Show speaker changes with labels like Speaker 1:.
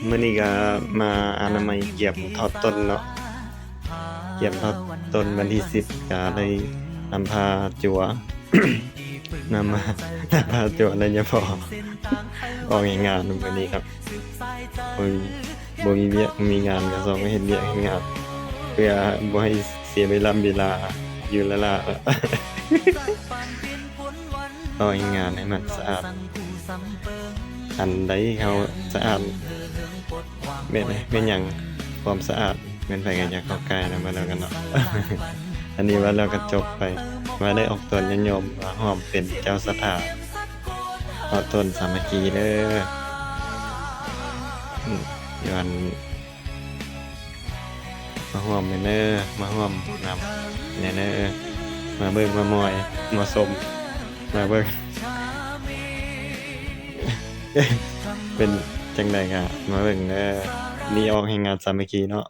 Speaker 1: มื้อนี้ก็มาอนามัยเกียมทอดต้นเนาะเกียมทอดต้นวันที่10ก็เลยนำพาจั่ว นำมานำพาจั่วเลยอย่าพอออกเฮ็ดงานมื้อนี้ครับบ่มีบ่มีเวียกบ่มีงานก็ต้องไปเฮ็ดเวียกเฮ็ดงานเพื่อบ่ให้เสียเวลาอยู่ละล่ะ ออกเฮ็ดงานให้มันสะอาดอันใดเขาสะอาดแม่นหยังความสะอาดแม่นไผก็อยากเข้าใกล้นะว่าแล้วกันเนาะ อันนี้ว่าแล้วก็จบไปว่าได้ออกตนยมว่าหอมเป็นเจ้าสถานออกตนสามัคคีเด้อย้อนมาร่วมแม่เด้อมาร่วมนำแน่เด้อมาเบิ่งมามอยมาชมมาเบิ่ง เป็นจังได๋ก็มาเบิ่งเด้อนี่ออกให้งานสามัคคีเนาะ